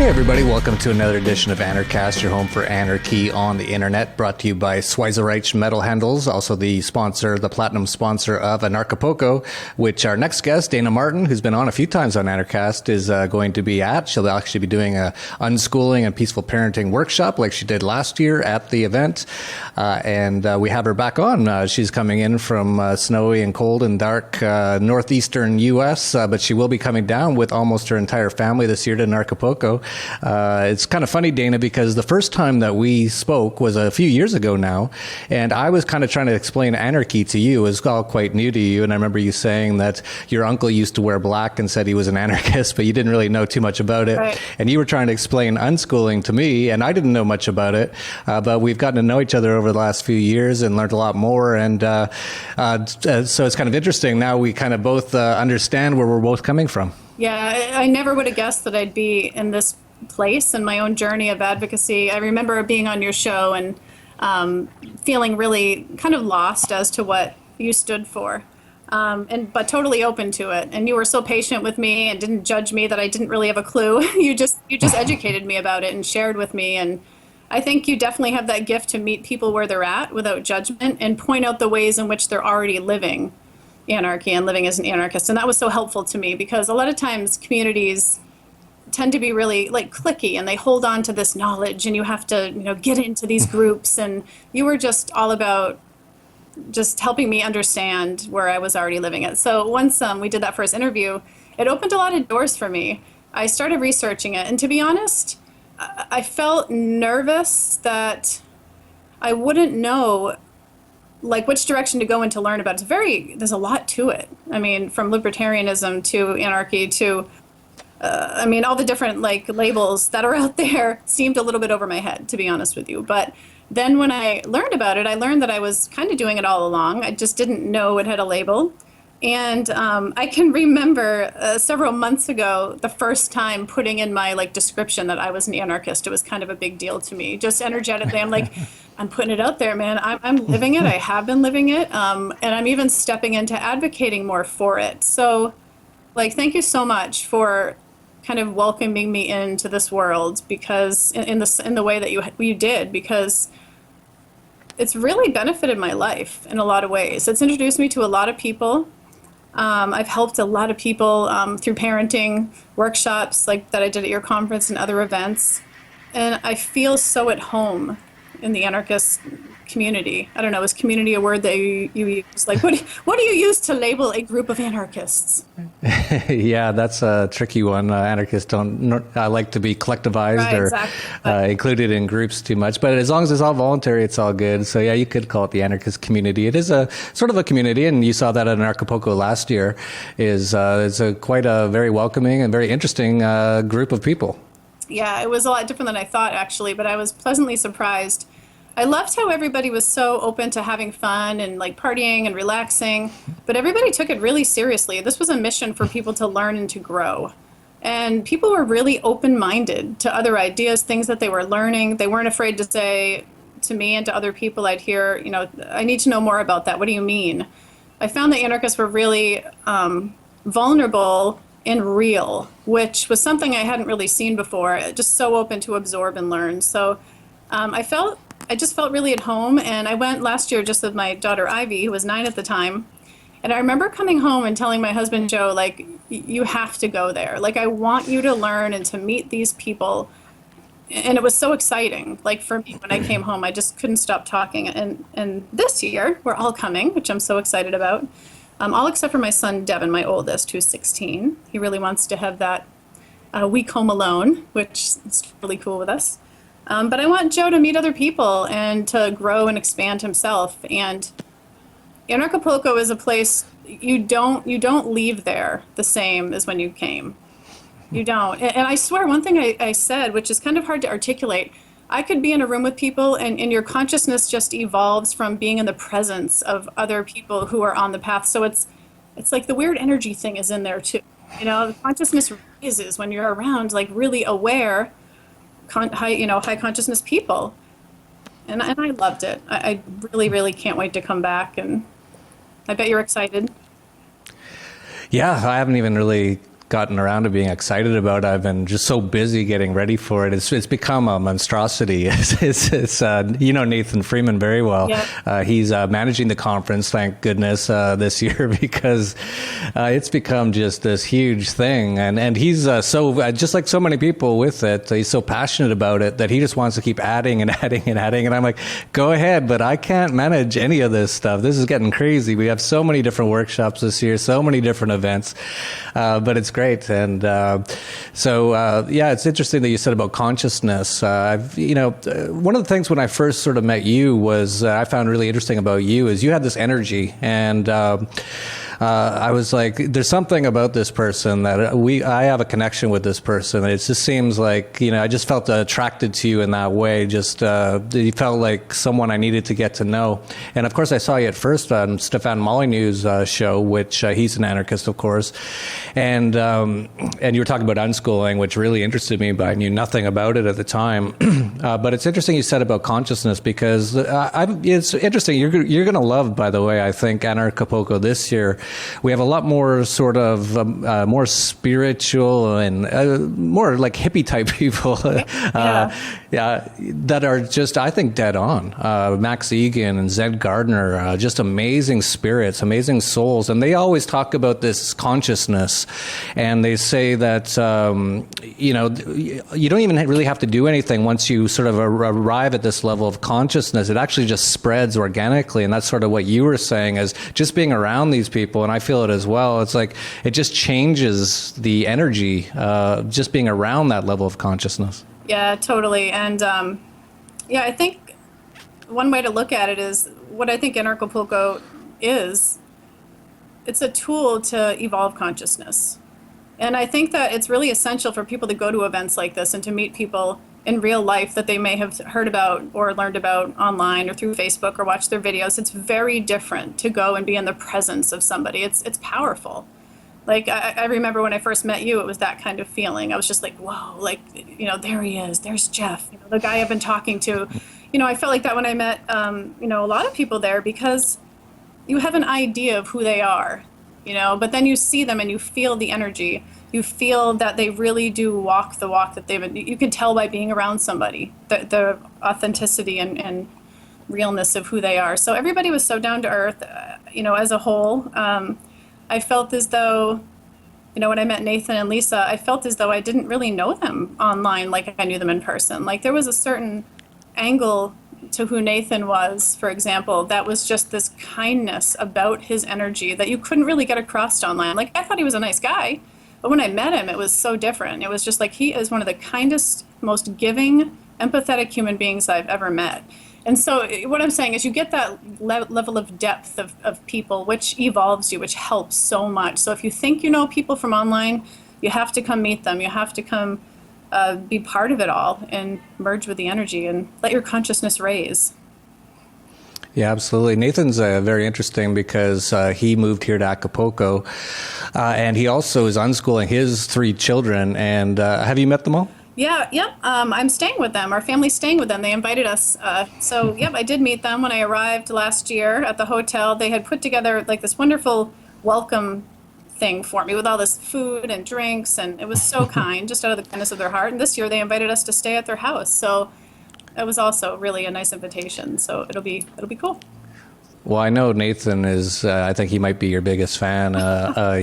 Hey everybody, welcome to another edition of Anarchast, your home for anarchy on the internet, brought to you by Schweizerreich Metal Handles, also the platinum sponsor of Anarchapulco, which our next guest, Dayna Martin, who's been on a few times on Anarchast, is going to be at. She'll actually be doing a unschooling and peaceful parenting workshop like she did last year at the event, and we have her back on. She's coming in from snowy and cold and dark northeastern U.S., but she will be coming down with almost her entire family this year to Anarchapulco. It's kind of funny, Dayna, because the first time that we spoke was a few years ago now, and I was kind of trying to explain anarchy to you. It was all quite new to you, and I remember you saying that your uncle used to wear black and said he was an anarchist, but you didn't really know too much about it. Right. And you were trying to explain unschooling to me, and I didn't know much about it, but we've gotten to know each other over the last few years and learned a lot more, and so it's kind of interesting. Now we kind of both understand where we're both coming from. Yeah, I never would have guessed that I'd be in this place in my own journey of advocacy. I remember being on your show and feeling really kind of lost as to what you stood for, but totally open to it. And you were so patient with me and didn't judge me that I didn't really have a clue. You just educated me about it and shared with me. And I think you definitely have that gift to meet people where they're at without judgment and point out the ways in which they're already living anarchy and living as an anarchist. And that was so helpful to me because a lot of times communities tend to be really like cliquey and they hold on to this knowledge and you have to, get into these groups. And you were just all about just helping me understand where I was already living it. So once we did that first interview, it opened a lot of doors for me. I started researching it. And to be honest, I felt nervous that I wouldn't know like which direction to go in to learn about. There's a lot to it. I mean, from libertarianism to anarchy to, all the different like labels that are out there seemed a little bit over my head, to be honest with you. But then when I learned about it, I learned that I was kind of doing it all along. I just didn't know it had a label. And I can remember several months ago, the first time putting in my description that I was an anarchist. It was kind of a big deal to me. Just energetically, I'm like, I'm putting it out there, man. I'm living it. I have been living it. And I'm even stepping into advocating more for it. So thank you so much for kind of welcoming me into this world because in the way that you did, because it's really benefited my life in a lot of ways. It's introduced me to a lot of people. I've helped a lot of people through parenting workshops like that I did at your conference and other events. And I feel so at home in the anarchist community. I don't know, is community a word that you use? Like, what do you use to label a group of anarchists? Yeah, that's a tricky one. Anarchists don't like to be collectivized right, or exactly. Included in groups too much. But as long as it's all voluntary, it's all good. So yeah, you could call it the anarchist community. It is a sort of a community, and you saw that at Anarchapulco last year. It's quite a very welcoming and very interesting group of people. Yeah, it was a lot different than I thought, actually, but I was pleasantly surprised. I loved how everybody was so open to having fun and partying and relaxing, but everybody took it really seriously. This was a mission for people to learn and to grow. And people were really open-minded to other ideas, things that they were learning. They weren't afraid to say to me and to other people I'd hear, I need to know more about that. What do you mean? I found the anarchists were really vulnerable and real, which was something I hadn't really seen before, just so open to absorb and learn. So I just felt really at home, and I went last year just with my daughter Ivy, who was 9 at the time, and I remember coming home and telling my husband Joe, you have to go there. I want you to learn and to meet these people. And it was so exciting. For me, when I came home, I just couldn't stop talking. And this year, we're all coming, which I'm so excited about. All except for my son Devin, my oldest, who's 16. He really wants to have that week home alone, which is really cool with us. But I want Joe to meet other people and to grow and expand himself. And Anarchapulco is a place you don't leave there the same as when you came. You don't. And I swear, one thing I said, which is kind of hard to articulate, I could be in a room with people and your consciousness just evolves from being in the presence of other people who are on the path. So it's like the weird energy thing is in there too. The consciousness raises when you're around really aware high consciousness people, and I loved it. I really, really can't wait to come back, and I bet you're excited. Yeah, I haven't even really gotten around to being excited about. I've been just so busy getting ready for it. It's become a monstrosity. It's you know Nathan Freeman very well. Yeah. He's managing the conference, thank goodness, this year, because it's become just this huge thing. And he's so just like so many people with it, he's so passionate about it that he just wants to keep adding and adding and adding. And I'm like, go ahead, but I can't manage any of this stuff. This is getting crazy. We have so many different workshops this year, so many different events, but it's great. And yeah, it's interesting that you said about consciousness. One of the things when I first sort of met you was I found really interesting about you is you had this energy, and I was like, there's something about this person that I have a connection with this person. It just seems like, I just felt attracted to you in that way. Just, you felt like someone I needed to get to know. And of course, I saw you at first on Stefan Molyneux's show, which he's an anarchist, of course. And you were talking about unschooling, which really interested me, but I knew nothing about it at the time. But it's interesting you said about consciousness, because it's interesting. You're going to love, by the way, I think, Anarchapulco this year. We have a lot more sort of more spiritual and more like hippie type people that are just, I think, dead on. Max Egan and Zed Gardner, just amazing spirits, amazing souls. And they always talk about this consciousness. And they say that, you don't even really have to do anything once you sort of arrive at this level of consciousness. It actually just spreads organically. And that's sort of what you were saying, is just being around these people. And I feel it as well. It's like it just changes the energy, just being around that level of consciousness. Yeah, totally. And I think one way to look at it is what I think Anarchapulco is. It's a tool to evolve consciousness. And I think that it's really essential for people to go to events like this and to meet people in real life that they may have heard about or learned about online or through Facebook or watch their videos. It's very different to go and be in the presence of somebody. It's powerful. Like, I remember when I first met you, it was that kind of feeling. I was just like, whoa, like, there he is. There's Jeff, the guy I've been talking to. I felt like that when I met, a lot of people there, because you have an idea of who they are, but then you see them and you feel the energy. You feel that they really do walk the walk that they've been. You can tell by being around somebody, the authenticity and realness of who they are. So everybody was so down to earth, as a whole. I felt as though, when I met Nathan and Lisa, I felt as though I didn't really know them online like I knew them in person. Like, there was a certain angle to who Nathan was, for example, that was just this kindness about his energy that you couldn't really get across online. Like, I thought he was a nice guy. But when I met him, it was so different. It was just like, he is one of the kindest, most giving, empathetic human beings I've ever met. And so what I'm saying is you get that level of depth of people, which evolves you, which helps so much. So if you think you know people from online, you have to come meet them. You have to come be part of it all and merge with the energy and let your consciousness raise. Yeah, absolutely. Nathan's very interesting because he moved here to Acapulco, and he also is unschooling his 3 children. And have you met them all? Yeah. I'm staying with them. Our family's staying with them. They invited us. I did meet them when I arrived last year at the hotel. They had put together like this wonderful welcome thing for me with all this food and drinks, and it was so kind, just out of the kindness of their heart. And this year they invited us to stay at their house. So it was also really a nice invitation. So it'll be cool. Well, I know Nathan is, I think he might be your biggest fan.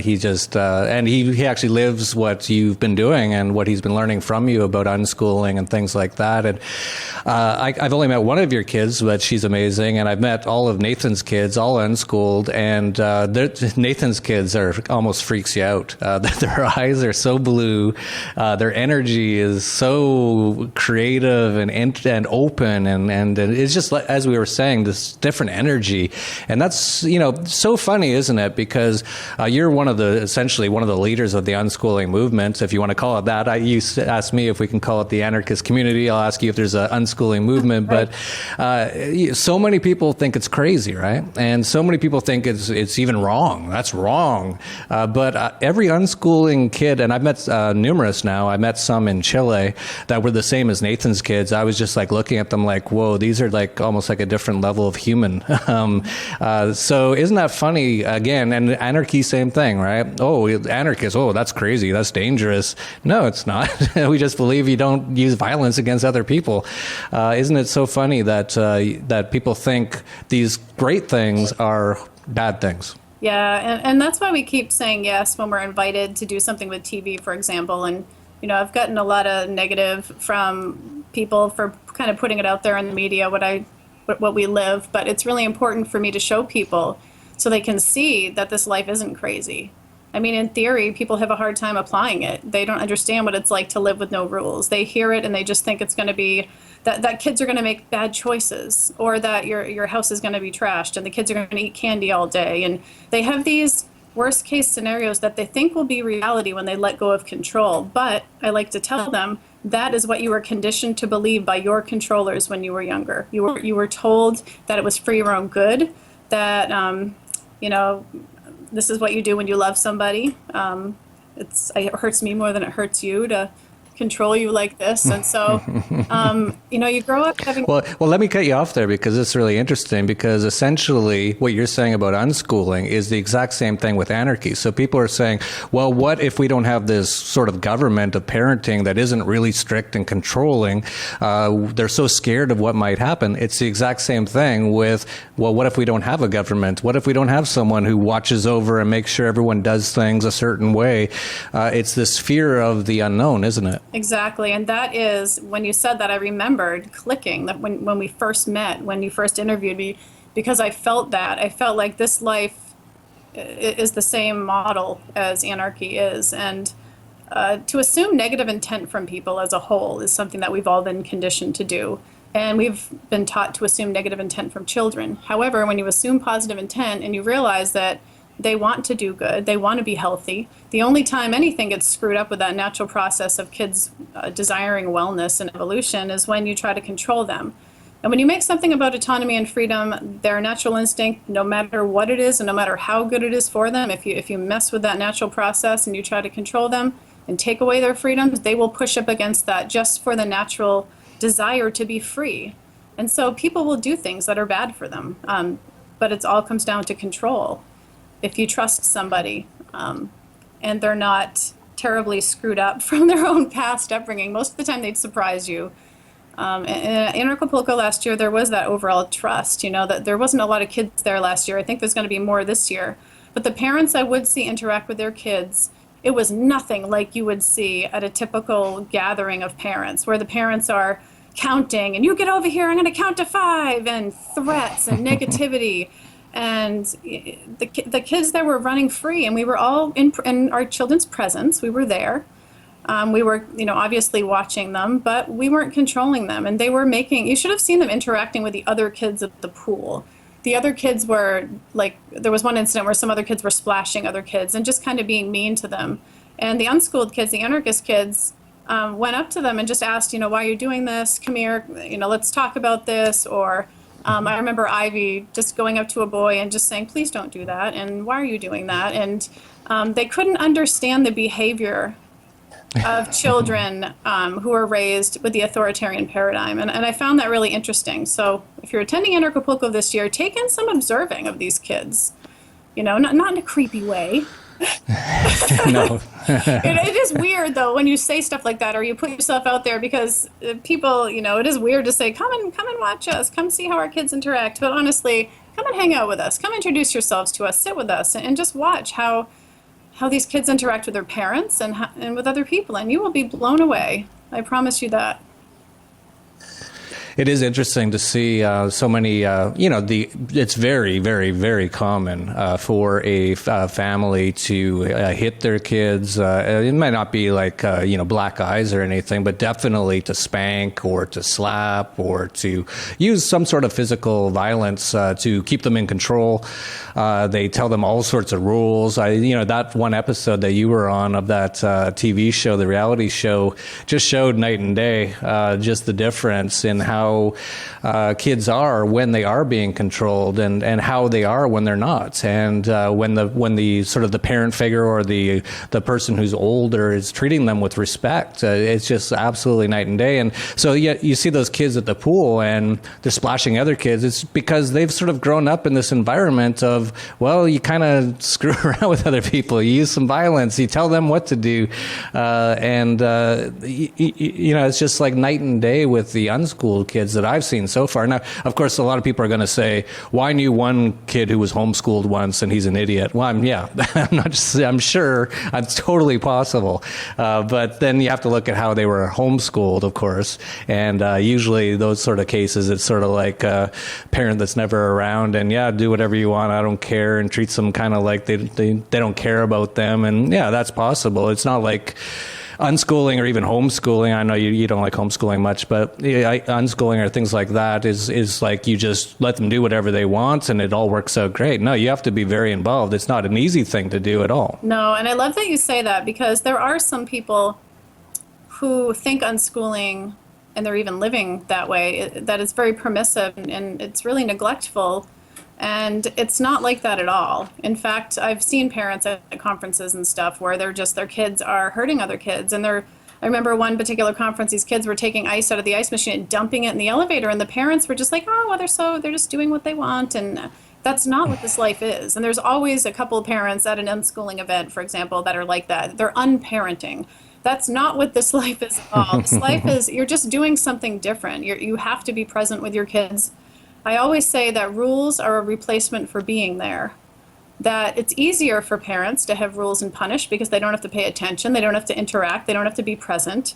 He just, and he actually lives what you've been doing and what he's been learning from you about unschooling and things like that. And I've only met one of your kids, but she's amazing. And I've met all of Nathan's kids, all unschooled. And Nathan's kids almost freaks you out. Their eyes are so blue. Their energy is so creative and open. And it's just, as we were saying, this different energy. And that's, so funny, isn't it? Because you're essentially one of the leaders of the unschooling movement, if you want to call it that. You asked me if we can call it the anarchist community. I'll ask you if there's an unschooling movement. Right. But so many people think it's crazy, right? And so many people think it's even wrong. That's wrong. But every unschooling kid, and I've met numerous now. I met some in Chile that were the same as Nathan's kids. I was just like looking at them like, whoa, these are like almost like a different level of human. So isn't that funny again? And anarchy, same thing, right? Oh, anarchist. Oh, that's crazy. That's dangerous. No, it's not. We just believe you don't use violence against other people. Isn't it so funny that that people think these great things are bad things? Yeah, and that's why we keep saying yes when we're invited to do something with TV, for example. And, I've gotten a lot of negative from people for kind of putting it out there in the media, what we live. But it's really important for me to show people so they can see that this life isn't crazy. I mean, in theory, people have a hard time applying it. They don't understand what it's like to live with no rules. They hear it and they just think it's going to be that kids are going to make bad choices, or that your house is going to be trashed and the kids are going to eat candy all day. And they have these worst case scenarios that they think will be reality when they let go of control. But I like to tell them that is what you were conditioned to believe by your controllers when you were younger. You were told that it was for your own good, that this is what you do when you love somebody. It hurts me more than it hurts you to control you like this. And so, you grow up having... Well, let me cut you off there, because it's really interesting, because essentially what you're saying about unschooling is the exact same thing with anarchy. So people are saying, well, what if we don't have this sort of government of parenting that isn't really strict and controlling? They're so scared of what might happen. It's the exact same thing with, well, what if we don't have a government? What if we don't have someone who watches over and makes sure everyone does things a certain way? It's this fear of the unknown, isn't it? Exactly. And that is, when you said that, I remembered clicking that when we first met, when you first interviewed me, because I felt like this life is the same model as anarchy is. And to assume negative intent from people as a whole is something that we've all been conditioned to do. And we've been taught to assume negative intent from children. However, when you assume positive intent and you realize that they want to do good, they want to be healthy, the only time anything gets screwed up with that natural process of kids desiring wellness and evolution is when you try to control them. And when you make something about autonomy and freedom, their natural instinct, no matter what it is and no matter how good it is for them, if you mess with that natural process and you try to control them and take away their freedoms, they will push up against that just for the natural desire to be free. And so people will do things that are bad for them, but it all comes down to control. If you trust somebody and they're not terribly screwed up from their own past upbringing, most of the time they'd surprise you. In Anarchapulco last year, there was that overall trust, that there wasn't a lot of kids there last year. I think there's going to be more this year. But the parents I would see interact with their kids, it was nothing like you would see at a typical gathering of parents, where the parents are counting, and you get over here, I'm going to count to 5, and threats and negativity. And the kids there were running free, and we were all in our children's presence. We were there. We were, obviously watching them, but we weren't controlling them. And they were you should have seen them interacting with the other kids at the pool. The other kids were there was one incident where some other kids were splashing other kids and just kind of being mean to them. And the unschooled kids, the anarchist kids, went up to them and just asked, why are you doing this? Come here, let's talk about this. Or I remember Ivy just going up to a boy and just saying, please don't do that. And why are you doing that? And they couldn't understand the behavior of children who are raised with the authoritarian paradigm. And I found that really interesting. So if you're attending Anarchapulco this year, take in some observing of these kids, not in a creepy way. No. It is weird, though, when you say stuff like that, or you put yourself out there, because people, it is weird to say, come and watch us, come see how our kids interact. But honestly, come and hang out with us, come introduce yourselves to us, sit with us, and just watch how these kids interact with their parents and with other people, and you will be blown away. I promise you that. It is interesting to see so many, it's very, very, very common for a family to hit their kids. It might not be like, black eyes or anything, but definitely to spank or to slap or to use some sort of physical violence to keep them in control. They tell them all sorts of rules. That one episode that you were on of that TV show, the reality show, just showed night and day, just the difference in how how kids are when they are being controlled, and how they are when they're not, and when the sort of the parent figure or the person who's older is treating them with respect. It's just absolutely night and day. And so you see those kids at the pool and they're splashing other kids. It's because they've sort of grown up in this environment of, well, you kind of screw around with other people, you use some violence, you tell them what to do, it's just like night and day with the unschooled kids that I've seen so far. Now, of course, a lot of people are going to say, well, I knew one kid who was homeschooled once and he's an idiot. Well, I'm sure it's totally possible. But then you have to look at how they were homeschooled, of course. And usually those sort of cases, it's sort of like a parent that's never around and do whatever you want, I don't care, and treats them kind of like they don't care about them. And that's possible. It's not like unschooling or even homeschooling. I know you don't like homeschooling much, but unschooling or things like that is like you just let them do whatever they want and it all works out great. No, you have to be very involved. It's not an easy thing to do at all. No, and I love that you say that, because there are some people who think unschooling, and they're even living that way, that it's very permissive and it's really neglectful. And it's not like that at all. In fact, I've seen parents at conferences and stuff where their kids are hurting other kids. And I remember one particular conference, these kids were taking ice out of the ice machine and dumping it in the elevator. And the parents were just like, oh, well, they're just doing what they want. And that's not what this life is. And there's always a couple of parents at an unschooling event, for example, that are like that. They're unparenting. That's not what this life is at all. This life is, you're just doing something different. You have to be present with your kids. I always say that rules are a replacement for being there. That it's easier for parents to have rules and punish because they don't have to pay attention, they don't have to interact, they don't have to be present.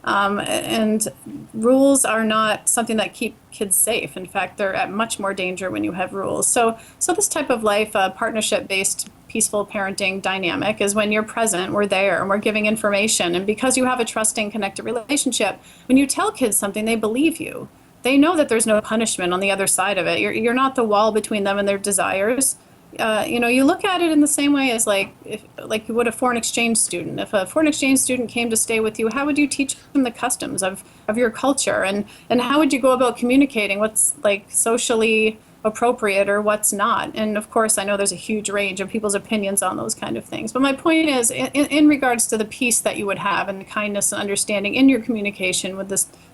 And rules are not something that keep kids safe. In fact, they're at much more danger when you have rules. So this type of life, partnership-based, peaceful parenting dynamic is when you're present, we're there, and we're giving information. And because you have a trusting, connected relationship, when you tell kids something, they believe you. They know that there's no punishment on the other side of it. You're not the wall between them and their desires. You look at it in the same way as like you would a foreign exchange student. If a foreign exchange student came to stay with you, how would you teach them the customs of your culture? And how would you go about communicating what's like socially appropriate or what's not? And of course, I know there's a huge range of people's opinions on those kind of things. But my point is, in regards to the peace that you would have and the kindness and understanding in your communication with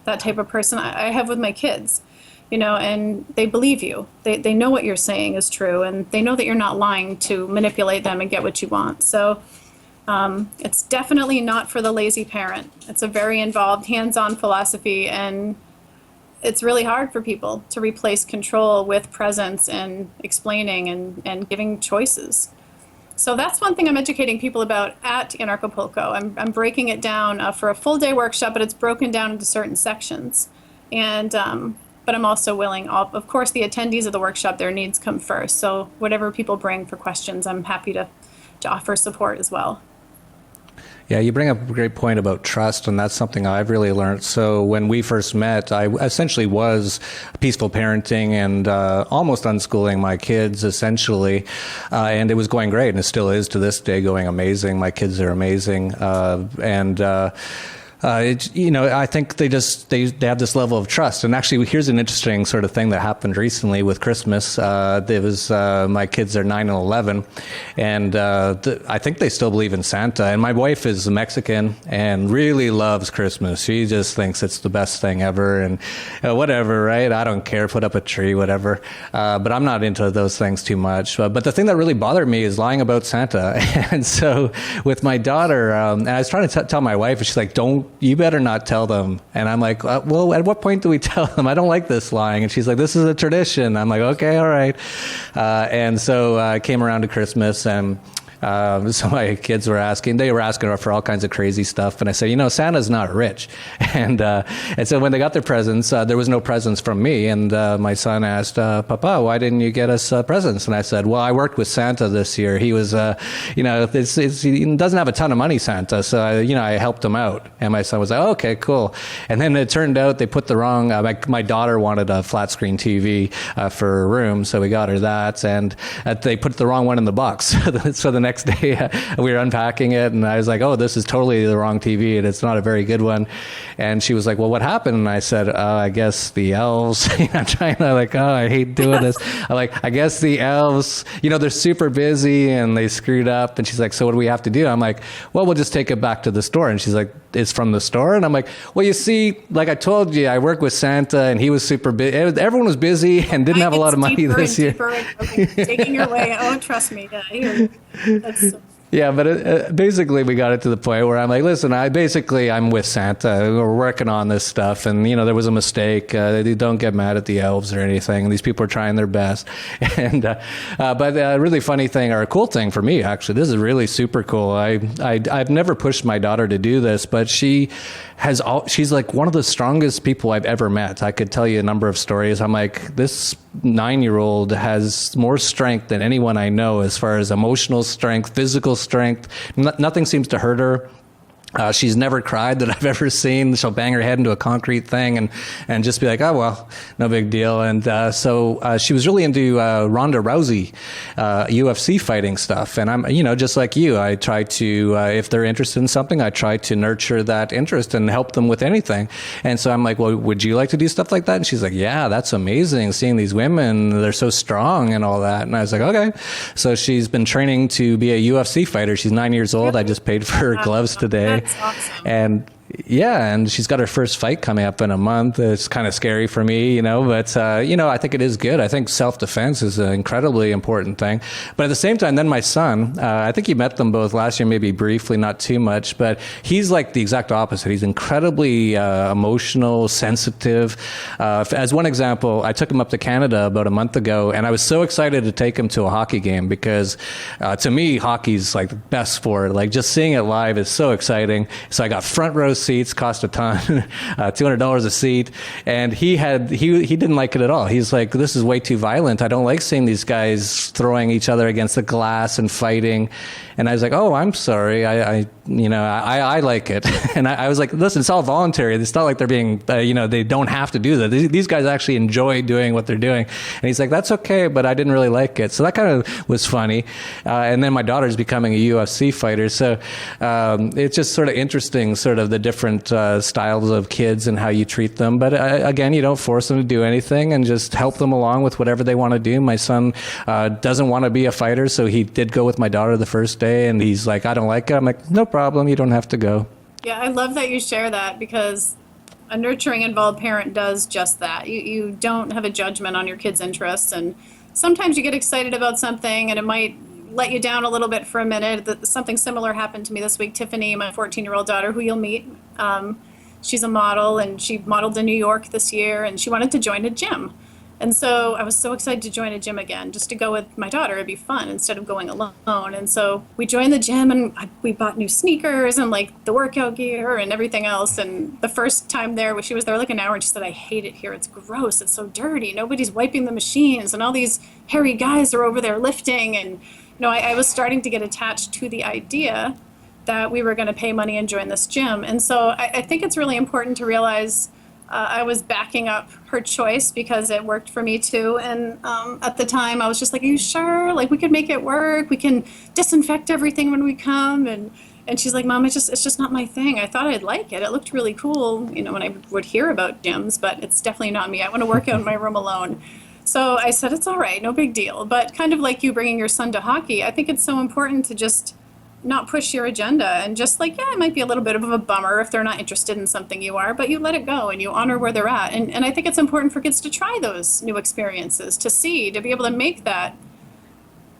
that type of person, I have with my kids, and they believe you. They know what you're saying is true, and they know that you're not lying to manipulate them and get what you want. So it's definitely not for the lazy parent. It's a very involved, hands-on philosophy, and it's really hard for people to replace control with presence and explaining and giving choices. So that's one thing I'm educating people about at Anarchapulco. I'm breaking it down for a full day workshop, but it's broken down into certain sections. And but I'm also willing, of course, the attendees of the workshop, their needs come first. So whatever people bring for questions, I'm happy to offer support as well. Yeah, you bring up a great point about trust, and that's something I've really learned. So when we first met, I essentially was peaceful parenting and almost unschooling my kids, essentially, and it was going great, and it still is to this day going amazing. My kids are amazing, I think they have this level of trust. And actually, here's an interesting sort of thing that happened recently with Christmas. There was my kids are 9 and 11, and I think they still believe in Santa. And my wife is Mexican and really loves Christmas. She just thinks it's the best thing ever, and whatever, right? I don't care. Put up a tree, whatever. But I'm not into those things too much. But the thing that really bothered me is lying about Santa. And so with my daughter, and I was trying to tell my wife, and she's like, you better not tell them. And I'm like, well, at what point do we tell them? I don't like this lying. And she's like, this is a tradition. I'm like, okay, all right. And so I came around to Christmas, and so my kids were asking her for all kinds of crazy stuff. And I said, Santa's not rich. And so when they got their presents, there was no presents from me. And my son asked, Papa, why didn't you get us presents? And I said, well, I worked with Santa this year. He was, he doesn't have a ton of money, Santa. So, I helped him out. And my son was like, oh, okay, cool. And then it turned out they put the wrong, my daughter wanted a flat screen TV for her room. So we got her that. And they put the wrong one in the box. So the next next day we were unpacking it, and I was like, oh, this is totally the wrong TV, and it's not a very good one. And she was like, well, what happened? And I said, I guess the elves. I'm trying to like, oh, I hate doing this. I'm like, I guess the elves, they're super busy and they screwed up. And she's like, so what do we have to do? I'm like, well, we'll just take it back to the store. And she's like, it's from the store? And I'm like, well, you see, like I told you, I work with Santa and he was super busy. Everyone was busy and didn't have a lot of money this year. Okay, taking your way. Oh, trust me. That's so. Yeah, but basically we got it to the point where I'm like, listen, I'm with Santa. We're working on this stuff. And, there was a mistake. They don't get mad at the elves or anything. These people are trying their best. And but a really funny thing, or a cool thing for me, actually, this is really super cool. I've never pushed my daughter to do this, but she's like one of the strongest people I've ever met. I could tell you a number of stories. I'm like, this 9-year-old has more strength than anyone I know as far as emotional strength, physical strength. Nothing seems to hurt her. She's never cried that I've ever seen. She'll bang her head into a concrete thing and just be like, oh, well, no big deal. And so she was really into Ronda Rousey, UFC fighting stuff. And I'm, just like you, I try to, if they're interested in something, I try to nurture that interest and help them with anything. And so I'm like, well, would you like to do stuff like that? And she's like, yeah, that's amazing. Seeing these women, they're so strong and all that. And I was like, okay. So she's been training to be a UFC fighter. She's 9 years old. I just paid for her gloves today. That's awesome. And she's got her first fight coming up in a month. It's kind of scary for me, but, I think it is good. I think self-defense is an incredibly important thing. But at the same time, then my son, I think you met them both last year, maybe briefly, not too much, but he's like the exact opposite. He's incredibly emotional, sensitive. As one example, I took him up to Canada about a month ago, and I was so excited to take him to a hockey game because to me, hockey's like the best sport. Like just seeing it live is so exciting. So I got front row seats, cost a ton, $200 a seat, and he didn't like it at all. He's like, this is way too violent. I don't like seeing these guys throwing each other against the glass and fighting. And I was like, oh, I'm sorry. I like it. And I was like, listen, it's all voluntary. It's not like they're being, they don't have to do that. These guys actually enjoy doing what they're doing. And he's like, that's okay, but I didn't really like it. So that kind of was funny. And then my daughter's becoming a UFC fighter. So it's just sort of interesting, sort of the different styles of kids and how you treat them. But again, you don't force them to do anything and just help them along with whatever they want to do. My son doesn't want to be a fighter, so he did go with my daughter the first day. And he's like, I don't like it. I'm like, no problem. You don't have to go. Yeah, I love that you share that because a nurturing, involved parent does just that. You don't have a judgment on your kid's interests. And sometimes you get excited about something and it might let you down a little bit for a minute. Something similar happened to me this week. Tiffany, my 14-year-old daughter, who you'll meet, she's a model and she modeled in New York this year and she wanted to join a gym. And so I was so excited to join a gym again, just to go with my daughter. It'd be fun instead of going alone. And so we joined the gym and we bought new sneakers and like the workout gear and everything else. And the first time there, she was there like an hour and she said, I hate it here. It's gross. It's so dirty. Nobody's wiping the machines and all these hairy guys are over there lifting. And, I was starting to get attached to the idea that we were going to pay money and join this gym. And so I think it's really important to realize I was backing up her choice because it worked for me too. And at the time I was just like, are you sure? Like we could make it work. We can disinfect everything when we come. And she's like, Mom, it's just not my thing. I thought I'd like it. It looked really cool, when I would hear about gyms, but it's definitely not me. I want to work out in my room alone. So I said, it's all right, no big deal. But kind of like you bringing your son to hockey, I think it's so important to just not push your agenda and just like, yeah, it might be a little bit of a bummer if they're not interested in something you are, but you let it go and you honor where they're at. And I think it's important for kids to try those new experiences, to be able to make that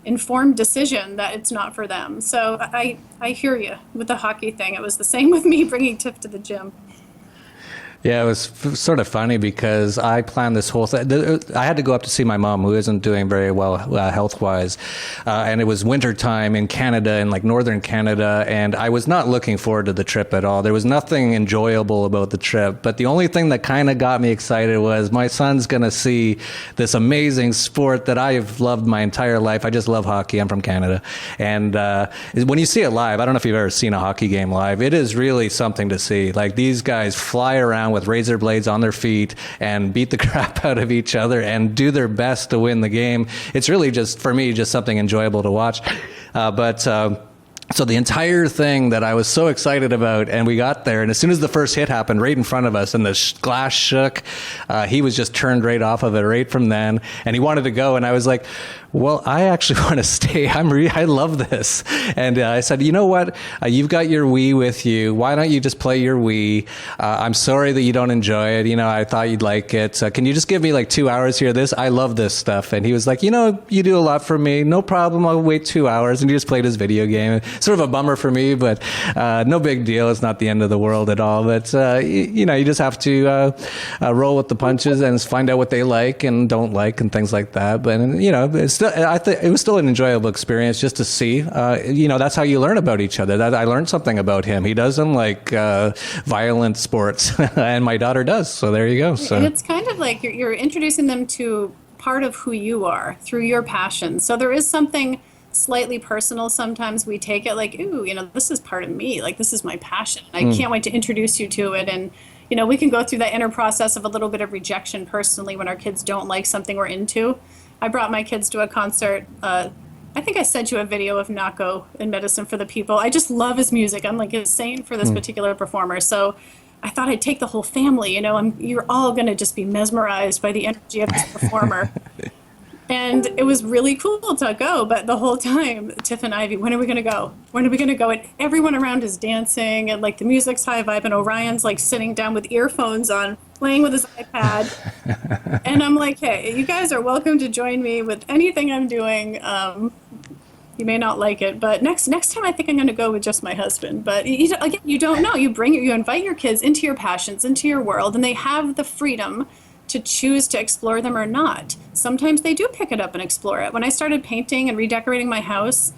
informed decision that it's not for them. So I hear you with the hockey thing. It was the same with me bringing Tiff to the gym. Yeah, it was sort of funny because I planned this whole thing. I had to go up to see my mom, who isn't doing very well health-wise, and it was winter time in Canada, in like northern Canada, and I was not looking forward to the trip at all. There was nothing enjoyable about the trip, but the only thing that kind of got me excited was my son's going to see this amazing sport that I've loved my entire life. I just love hockey. I'm from Canada, and when you see it live, I don't know if you've ever seen a hockey game live, it is really something to see. Like these guys fly around with razor blades on their feet and beat the crap out of each other and do their best to win the game. It's really just, for me, just something enjoyable to watch. So the entire thing that I was so excited about, and we got there, and as soon as the first hit happened right in front of us and the glass shook, he was just turned right off of it right from then, and he wanted to go, and I was like, well, I actually want to stay. I love this. And I said, you know what? You've got your Wii with you. Why don't you just play your Wii? I'm sorry that you don't enjoy it. You know, I thought you'd like it. Can you just give me like 2 hours here? I love this stuff. And he was like, you know, you do a lot for me. No problem. I'll wait 2 hours. And he just played his video game. Sort of a bummer for me, but no big deal. It's not the end of the world at all. But, you know, you just have to roll with the punches and find out what they like and don't like and things like that. But, you know, I think it was still an enjoyable experience just to see. You know, that's how you learn about each other. I learned something about him. He doesn't like violent sports, and my daughter does. So there you go. So and it's kind of like you're introducing them to part of who you are through your passion. So there is something slightly personal. Sometimes we take it like, ooh, you know, this is part of me. Like, this is my passion. I can't wait to introduce you to it. And you know, we can go through that inner process of a little bit of rejection personally when our kids don't like something we're into. I brought my kids to a concert. I think I sent you a video of Nako in Medicine for the People. I just love his music. I'm like insane for this particular performer. So I thought I'd take the whole family, you know, you're all going to just be mesmerized by the energy of this performer. And it was really cool to go, but the whole time, Tiff and Ivy, when are we going to go? When are we going to go? And everyone around is dancing, and like the music's high vibe, and Orion's like sitting down with earphones on, playing with his iPad. And I'm like, hey, you guys are welcome to join me with anything I'm doing. You may not like it, but next time I think I'm going to go with just my husband. But again, you don't know. You invite your kids into your passions, into your world, and they have the freedom to choose to explore them or not. Sometimes they do pick it up and explore it. When I started painting and redecorating my house,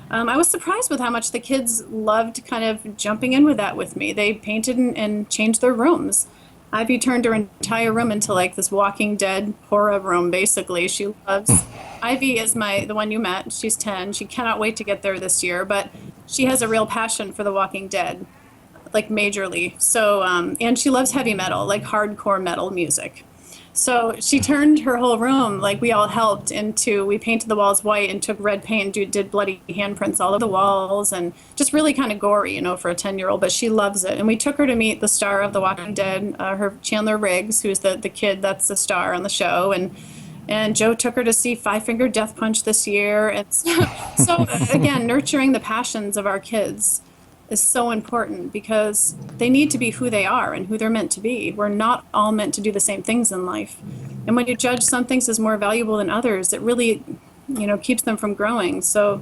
I was surprised with how much the kids loved kind of jumping in with that with me. They painted and changed their rooms. Ivy turned her entire room into like this Walking Dead horror room, basically. She loves... Ivy is the one you met. She's 10. She cannot wait to get there this year, but she has a real passion for The Walking Dead, like majorly. So, and she loves heavy metal, like hardcore metal music. So she turned her whole room, like we all helped, we painted the walls white and took red paint and did bloody handprints all over the walls, and just really kind of gory, you know, for a 10-year-old, but she loves it. And we took her to meet the star of The Walking Dead, her Chandler Riggs, who's the kid that's the star on the show, and Joe took her to see Five Finger Death Punch this year. And so again, nurturing the passions of our kids is so important because they need to be who they are and who they're meant to be. We're not all meant to do the same things in life. And when you judge some things as more valuable than others, it really, you know, keeps them from growing. So.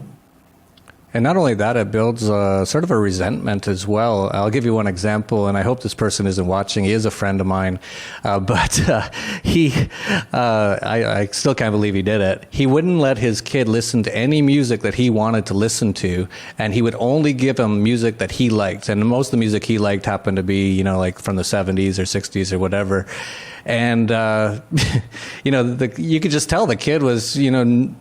And not only that, it builds sort of a resentment as well. I'll give you one example, and I hope this person isn't watching. He is a friend of mine, but I still can't believe he did it. He wouldn't let his kid listen to any music that he wanted to listen to, and he would only give him music that he liked. And most of the music he liked happened to be, you know, like from the 70s or 60s or whatever. And, you know, you could just tell the kid was, you know,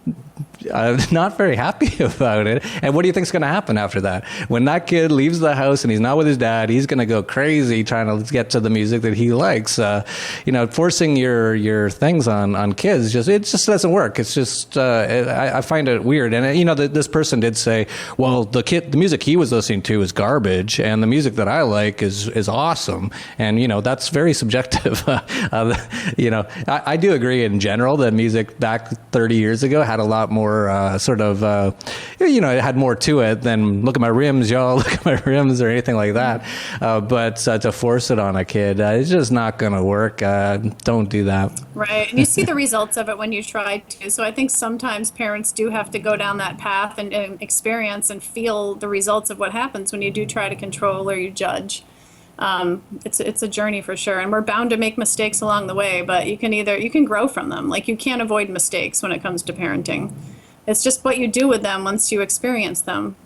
not very happy about it. And what do you think's going to happen after that? When that kid leaves the house and he's not with his dad, he's going to go crazy trying to get to the music that he likes. You know, forcing your things on kids, it just doesn't work. It's just, I find it weird. And, you know, this person did say, well, the music he was listening to is garbage, and the music that I like is awesome. And, you know, that's very subjective. You know, I do agree in general that music back 30 years ago had a lot more you know, it had more to it than look at my rims, y'all, look at my rims or anything like that. But to force it on a kid, it's just not going to work. Don't do that. Right. And you see the results of it when you try to. So I think sometimes parents do have to go down that path and experience and feel the results of what happens when you do try to control or you judge. It's a journey for sure, and we're bound to make mistakes along the way, but you can grow from them. Like, you can't avoid mistakes when it comes to parenting. It's just what you do with them once you experience them.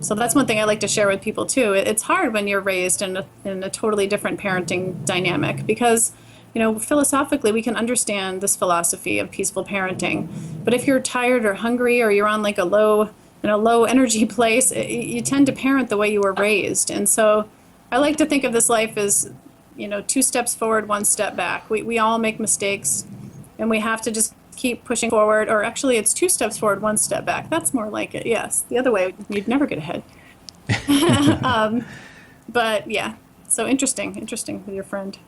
So that's one thing I like to share with people too. It's hard when you're raised in a totally different parenting dynamic because, you know, philosophically we can understand this philosophy of peaceful parenting, but if you're tired or hungry or you're on like a low energy place, you tend to parent the way you were raised. And so I like to think of this life as, you know, 2 steps forward, 1 step back. We all make mistakes, and we have to just keep pushing forward, or actually it's 2 steps forward, 1 step back. That's more like it. Yes. The other way, you'd never get ahead. But yeah, so interesting with your friend.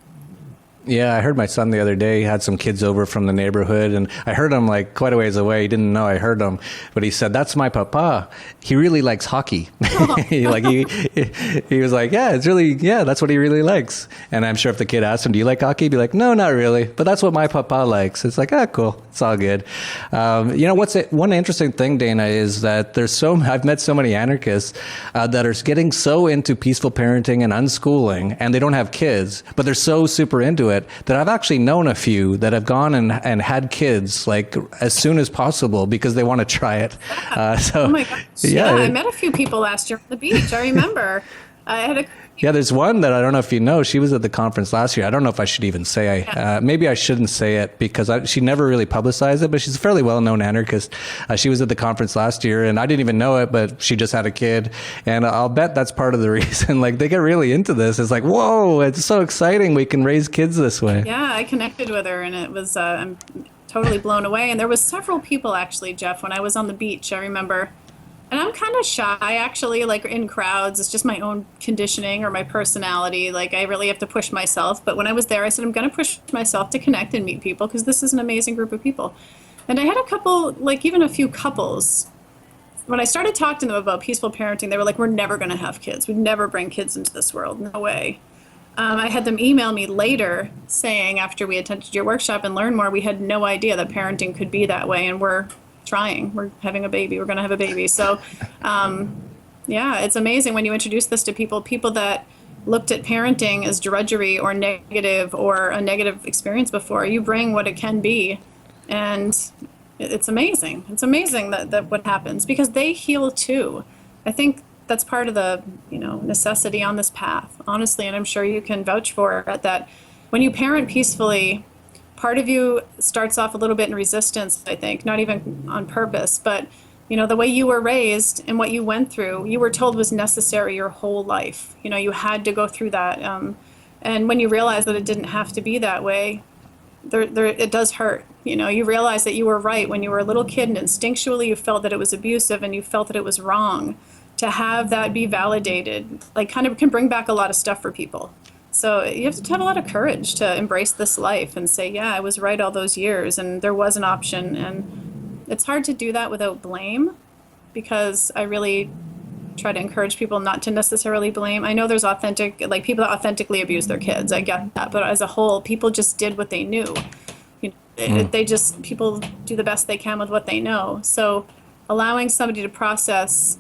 Yeah, I heard my son the other day had some kids over from the neighborhood, and I heard him like quite a ways away. He didn't know I heard him, but he said, "That's my papa. He really likes hockey." he was like, "Yeah, that's what he really likes." And I'm sure if the kid asked him, "Do you like hockey?" He'd be like, "No, not really, but that's what my papa likes." It's like, cool. It's all good. One interesting thing, Dayna, is that I've met so many anarchists that are getting so into peaceful parenting and unschooling, and they don't have kids, but they're so super into it that I've actually known a few that have gone and had kids like as soon as possible because they want to try it. Oh my gosh. Yeah, I met a few people last year on the beach. I remember. I had there's one that I don't know if you know. She was at the conference last year. I don't know if I should even say. Maybe I shouldn't say it because she never really publicized it, but she's a fairly well-known anarchist. She was at the conference last year, and I didn't even know it, but she just had a kid. And I'll bet that's part of the reason. Like, they get really into this. It's like, whoa, it's so exciting. We can raise kids this way. Yeah, I connected with her, and it was I'm totally blown away. And there was several people, actually, Jeff, when I was on the beach, I remember. And I'm kind of shy, actually, like in crowds. It's just my own conditioning or my personality. Like, I really have to push myself. But when I was there, I said, I'm going to push myself to connect and meet people because this is an amazing group of people. And I had a couple, like even a few couples. When I started talking to them about peaceful parenting, they were like, we're never going to have kids. We'd never bring kids into this world. No way. I had them email me later saying, after we attended your workshop and learned more, we had no idea that parenting could be that way. And we're having a baby. We're going to have a baby. So, it's amazing when you introduce this to people that looked at parenting as drudgery or negative or a negative experience before. You bring what it can be, and it's amazing. It's amazing that what happens because they heal too. I think that's part of the necessity on this path, honestly, and I'm sure you can vouch for it, that when you parent peacefully, part of you starts off a little bit in resistance, I think, not even on purpose, but the way you were raised and what you went through, you were told was necessary your whole life. You had to go through that. And when you realize that it didn't have to be that way, it does hurt. You realize that you were right when you were a little kid and instinctually you felt that it was abusive and you felt that it was wrong. To have that be validated, like, kind of can bring back a lot of stuff for people. So you have to have a lot of courage to embrace this life and say, yeah, I was right all those years and there was an option. And it's hard to do that without blame, because I really try to encourage people not to necessarily blame. I know there's people that authentically abuse their kids. I get that. But as a whole, people just did what they knew. People do the best they can with what they know. So allowing somebody to process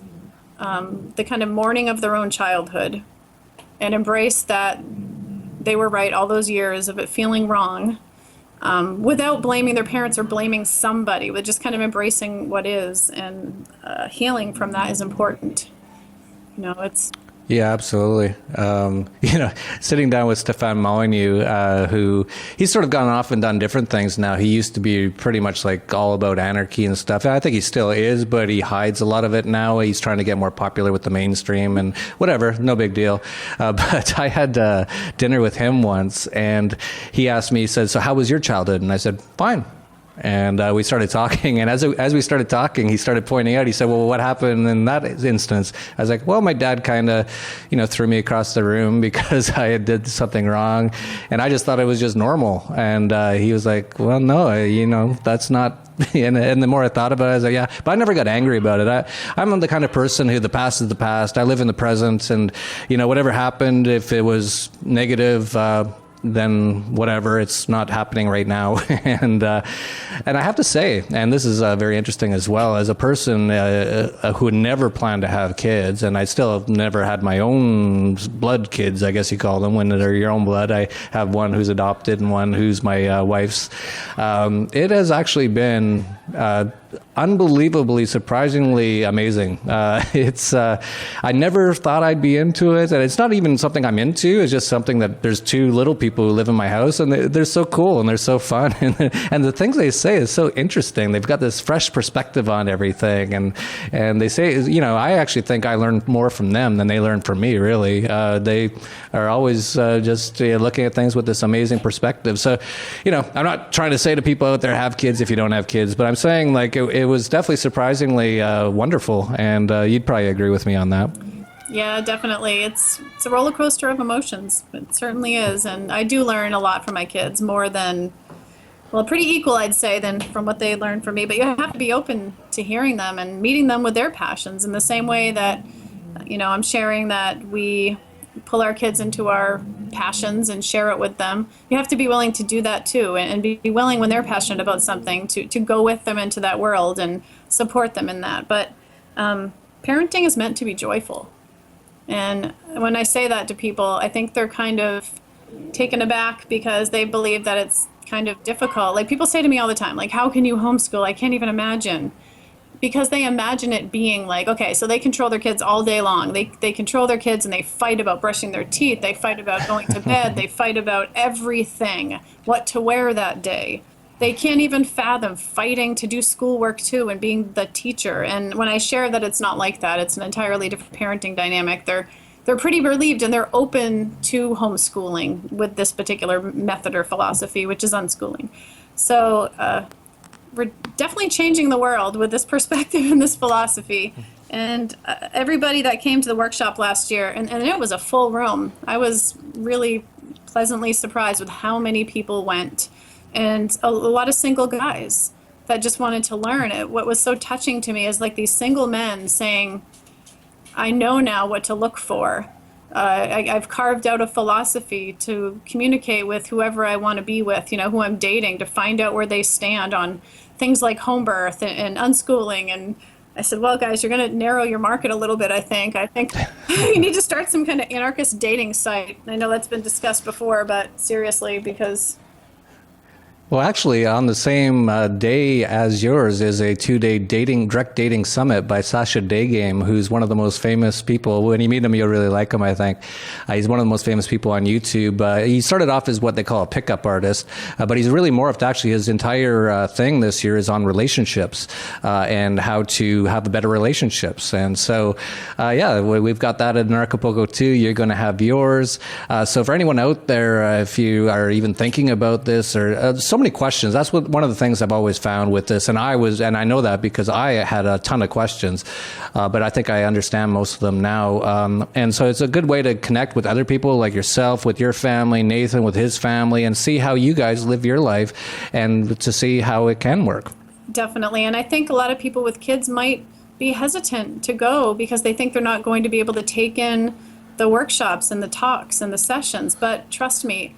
the kind of mourning of their own childhood and embrace that they were right all those years of it feeling wrong, without blaming their parents or blaming somebody, but just kind of embracing what is, and healing from that is important. It's Yeah, absolutely. Sitting down with Stefan Molyneux, who he's sort of gone off and done different things now. He used to be pretty much like all about anarchy and stuff. I think he still is, but he hides a lot of it now. He's trying to get more popular with the mainstream and whatever, no big deal. But I had dinner with him once, and he asked me, he said, "So how was your childhood?" And I said, "Fine." And we started talking, and as we started talking, he started pointing out, he said, "Well, what happened in that instance?" I was like, "Well, my dad kind of, threw me across the room because I did something wrong, and I just thought it was just normal." And he was like, "Well, no, that's not." And the more I thought about it, I was like, "Yeah," but I never got angry about it. I'm the kind of person who the past is the past. I live in the present, and whatever happened, if it was negative, then whatever, it's not happening right now. And I have to say, and this is very interesting as well, as a person who had never planned to have kids, and I still have never had my own blood kids, I guess you call them, when they're your own blood. I have one who's adopted and one who's my wife's. It has actually been unbelievably, surprisingly amazing. I never thought I'd be into it, and it's not even something I'm into. It's just something that there's two little people who live in my house, and they're so cool and they're so fun, and the things they say is so interesting. They've got this fresh perspective on everything, and they say, I actually think I learn more from them than they learn from me. Really, they are always just looking at things with this amazing perspective. So, I'm not trying to say to people out there, have kids if you don't have kids, but I'm saying like it was definitely surprisingly wonderful, and you'd probably agree with me on that. Yeah, definitely. It's a roller coaster of emotions. It certainly is, and I do learn a lot from my kids, more than, well, pretty equal, I'd say, than from what they learn from me. But you have to be open to hearing them and meeting them with their passions in the same way that, I'm sharing that we pull our kids into our passions and share it with them. You have to be willing to do that too, and be willing when they're passionate about something to go with them into that world and support them in that. But parenting is meant to be joyful. And when I say that to people, I think they're kind of taken aback because they believe that it's kind of difficult. Like, people say to me all the time, like, how can you homeschool? I can't even imagine. Because they imagine it being like, okay, so they control their kids all day long. They control their kids, and they fight about brushing their teeth. They fight about going to bed. They fight about everything, what to wear that day. They can't even fathom fighting to do schoolwork too and being the teacher. And when I share that it's not like that, it's an entirely different parenting dynamic, they're pretty relieved, and they're open to homeschooling with this particular method or philosophy, which is unschooling. So we're definitely changing the world with this perspective and this philosophy. And everybody that came to the workshop last year, and it was a full room, I was really pleasantly surprised with how many people went, and a lot of single guys that just wanted to learn it. What was so touching to me is like these single men saying, I know now what to look for. I've carved out a philosophy to communicate with whoever I want to be with, who I'm dating, to find out where they stand on things like home birth and unschooling. And I said, well, guys, you're going to narrow your market a little bit, I think. I think you need to start some kind of anarchist dating site. I know that's been discussed before, but seriously, because... Well, actually, on the same day as yours is a 2-day direct dating summit by Sasha Daygame, who's one of the most famous people. When you meet him, you'll really like him, I think. He's one of the most famous people on YouTube. He started off as what they call a pickup artist, but he's really morphed. Actually, his entire thing this year is on relationships and how to have better relationships. And so, we've got that at Anarchapulco too. You're going to have yours. So for anyone out there, if you are even thinking about this, or so many questions. That's one of the things I've always found with this, and I know that because I had a ton of questions, but I think I understand most of them now. And so it's a good way to connect with other people like yourself, with your family, Nathan with his family, and see how you guys live your life, and to see how it can work. Definitely, and I think a lot of people with kids might be hesitant to go because they think they're not going to be able to take in the workshops and the talks and the sessions. But trust me,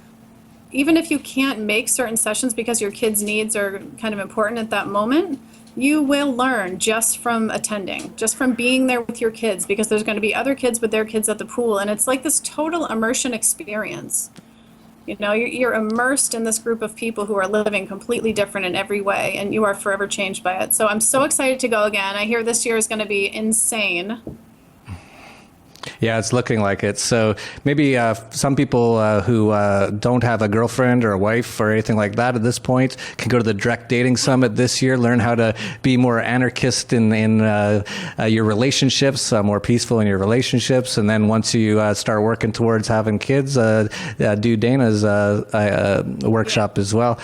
even if you can't make certain sessions because your kids' needs are kind of important at that moment, you will learn just from attending, just from being there with your kids, because there's going to be other kids with their kids at the pool. And it's like this total immersion experience. You're immersed in this group of people who are living completely different in every way, and you are forever changed by it. So I'm so excited to go again. I hear this year is going to be insane. Yeah, it's looking like it. So maybe some people who don't have a girlfriend or a wife or anything like that at this point can go to the Direct Dating Summit this year, learn how to be more anarchist in your relationships, more peaceful in your relationships. And then once you start working towards having kids, do Dayna's workshop as well.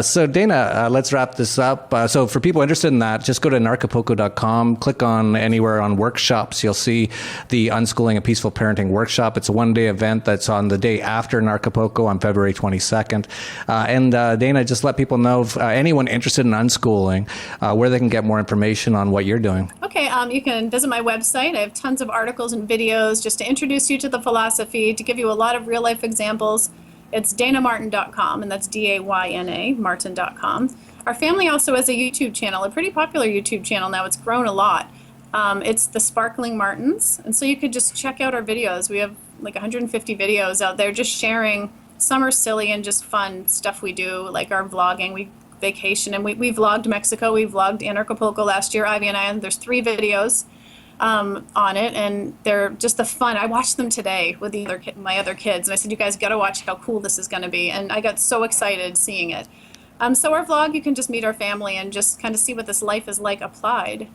So Dayna, let's wrap this up. So for people interested in that, just go to anarchapulco.com, click on anywhere on workshops. You'll see the Unschooling a Peaceful Parenting Workshop. It's a one-day event that's on the day after Anarchapulco on February 22nd. And Dayna, just let people know if anyone interested in unschooling, where they can get more information on what you're doing. Okay, you can visit my website. I have tons of articles and videos just to introduce you to the philosophy, to give you a lot of real-life examples. It's daynamartin.com, and that's D-A-Y-N-A, martin.com. Our family also has a YouTube channel, a pretty popular YouTube channel now. It's grown a lot. It's the Sparkling Martins, and so you could just check out our videos. We have like 150 videos out there just sharing. Some are silly and just fun stuff we do, like our vlogging. vacation. And we vlogged Mexico, we vlogged Anarchapulco last year, Ivy and I, and there's 3 videos on it, and they're just the fun. I watched them today with my other kids, and I said, you guys got to watch how cool this is going to be. And I got so excited seeing it. So our vlog, you can just meet our family and just kind of see what this life is like applied.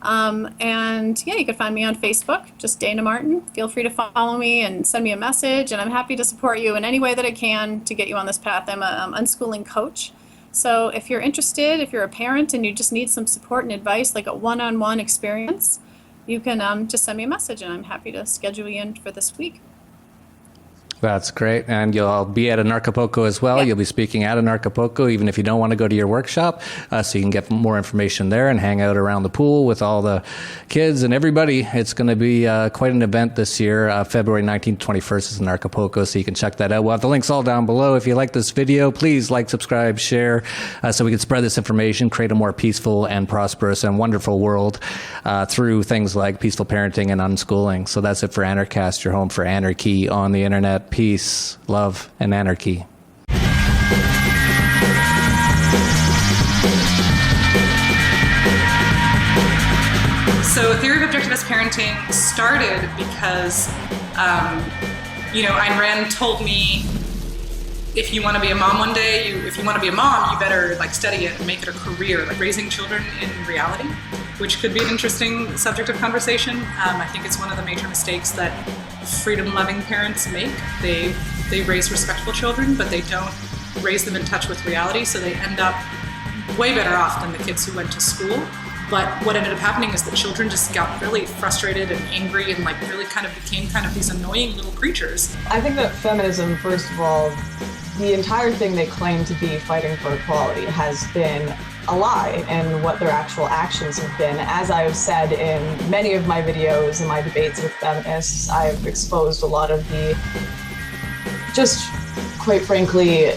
And yeah, you can find me on Facebook, just Dayna Martin. Feel free to follow me and send me a message, and I'm happy to support you in any way that I can to get you on this path. I'm a unschooling coach. So if you're interested, if you're a parent and you just need some support and advice, like a one-on-one experience, you can just send me a message, and I'm happy to schedule you in for this week. That's great. And you'll be at Anarchapulco as well. Yep. You'll be speaking at Anarchapulco, even if you don't want to go to your workshop. So you can get more information there and hang out around the pool with all the kids and everybody. It's going to be quite an event this year. February 19th, 21st is Anarchapulco, so you can check that out. We'll have the links all down below. If you like this video, please like, subscribe, share, so we can spread this information, create a more peaceful and prosperous and wonderful world through things like peaceful parenting and unschooling. So that's it for Anarchast, your home for anarchy on the internet. Peace, love, and anarchy. So Theory of Objectivist Parenting started because, Ayn Rand told me, if you want to be a mom one day, if you want to be a mom, you better study it and make it a career, raising children in reality, which could be an interesting subject of conversation. I think it's one of the major mistakes that freedom-loving parents make. They raise respectful children, but they don't raise them in touch with reality, so they end up way better off than the kids who went to school. But what ended up happening is that children just got really frustrated and angry and really became these annoying little creatures. I think that feminism, first of all, the entire thing they claim to be fighting for equality has been a lie, and what their actual actions have been. As I've said in many of my videos and my debates with feminists, I've exposed a lot of the, just quite frankly,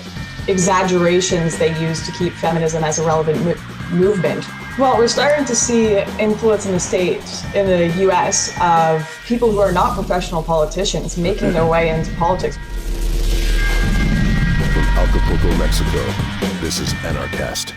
exaggerations they use to keep feminism as a relevant movement. Well, we're starting to see influence in the States, in the US, of people who are not professional politicians making their way into politics. From Acapulco, Mexico, this is Anarchast.